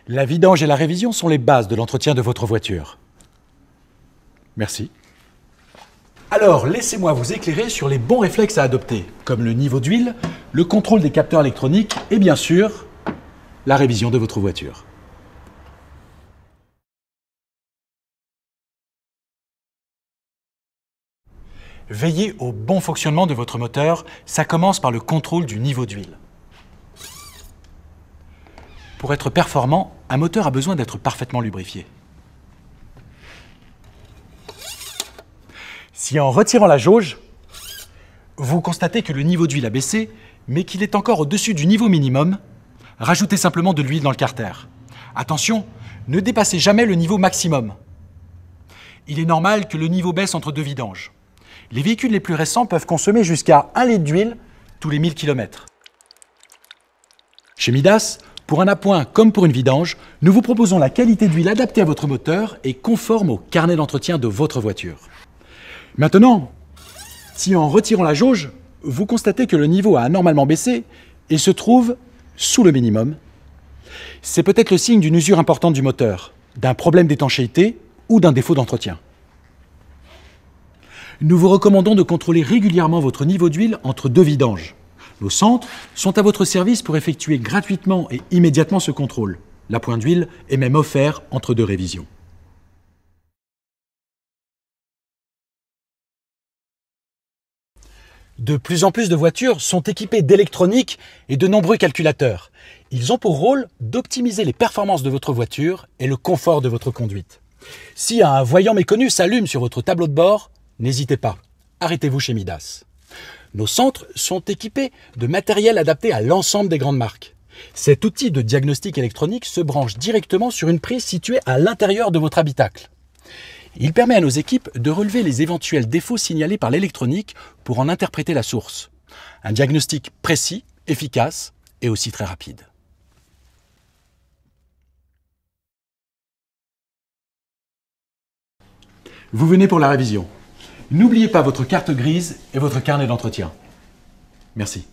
La vidange et la révision sont les bases de l'entretien de votre voiture. Merci. Alors, laissez-moi vous éclairer sur les bons réflexes à adopter, comme le niveau d'huile, le contrôle des capteurs électroniques et bien sûr, la révision de votre voiture. Veillez au bon fonctionnement de votre moteur, ça commence par le contrôle du niveau d'huile. Pour être performant, un moteur a besoin d'être parfaitement lubrifié. Si en retirant la jauge, vous constatez que le niveau d'huile a baissé, mais qu'il est encore au-dessus du niveau minimum, rajoutez simplement de l'huile dans le carter. Attention, ne dépassez jamais le niveau maximum. Il est normal que le niveau baisse entre deux vidanges. Les véhicules les plus récents peuvent consommer jusqu'à 1 litre d'huile tous les 1000 km. Chez Midas, pour un appoint comme pour une vidange, nous vous proposons la qualité d'huile adaptée à votre moteur et conforme au carnet d'entretien de votre voiture. Maintenant, si en retirant la jauge, vous constatez que le niveau a anormalement baissé et se trouve sous le minimum, c'est peut-être le signe d'une usure importante du moteur, d'un problème d'étanchéité ou d'un défaut d'entretien. Nous vous recommandons de contrôler régulièrement votre niveau d'huile entre deux vidanges. Nos centres sont à votre service pour effectuer gratuitement et immédiatement ce contrôle. L'appoint d'huile est même offert entre deux révisions. De plus en plus de voitures sont équipées d'électronique et de nombreux calculateurs. Ils ont pour rôle d'optimiser les performances de votre voiture et le confort de votre conduite. Si un voyant méconnu s'allume sur votre tableau de bord, n'hésitez pas, arrêtez-vous chez Midas. Nos centres sont équipés de matériel adapté à l'ensemble des grandes marques. Cet outil de diagnostic électronique se branche directement sur une prise située à l'intérieur de votre habitacle. Il permet à nos équipes de relever les éventuels défauts signalés par l'électronique pour en interpréter la source. Un diagnostic précis, efficace et aussi très rapide. Vous venez pour la révision. N'oubliez pas votre carte grise et votre carnet d'entretien. Merci.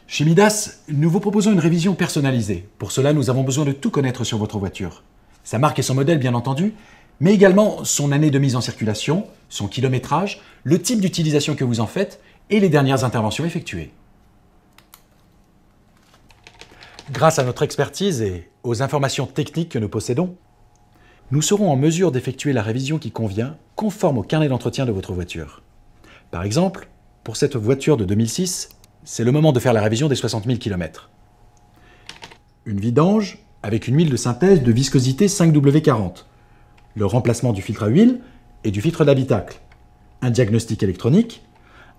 Chez Midas, nous vous proposons une révision personnalisée. Pour cela, nous avons besoin de tout connaître sur votre voiture. Sa marque et son modèle, bien entendu, mais également son année de mise en circulation, son kilométrage, le type d'utilisation que vous en faites et les dernières interventions effectuées. Grâce à notre expertise et aux informations techniques que nous possédons, nous serons en mesure d'effectuer la révision qui convient, conforme au carnet d'entretien de votre voiture. Par exemple, pour cette voiture de 2006, c'est le moment de faire la révision des 60 000 km. Une vidange avec une huile de synthèse de viscosité 5W40, le remplacement du filtre à huile et du filtre d'habitacle, un diagnostic électronique,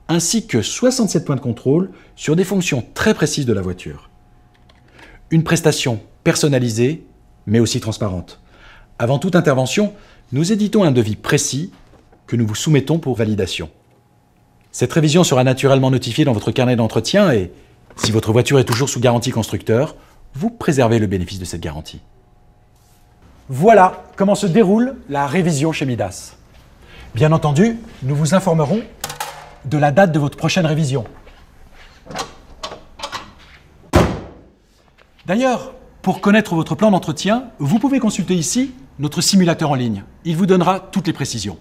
ainsi que 67 points de contrôle sur des fonctions très précises de la voiture. Une prestation personnalisée, mais aussi transparente. Avant toute intervention, nous éditons un devis précis que nous vous soumettons pour validation. Cette révision sera naturellement notifiée dans votre carnet d'entretien et, si votre voiture est toujours sous garantie constructeur, vous préservez le bénéfice de cette garantie. Voilà comment se déroule la révision chez Midas. Bien entendu, nous vous informerons de la date de votre prochaine révision. D'ailleurs, pour connaître votre plan d'entretien, vous pouvez consulter ici notre simulateur en ligne. Il vous donnera toutes les précisions.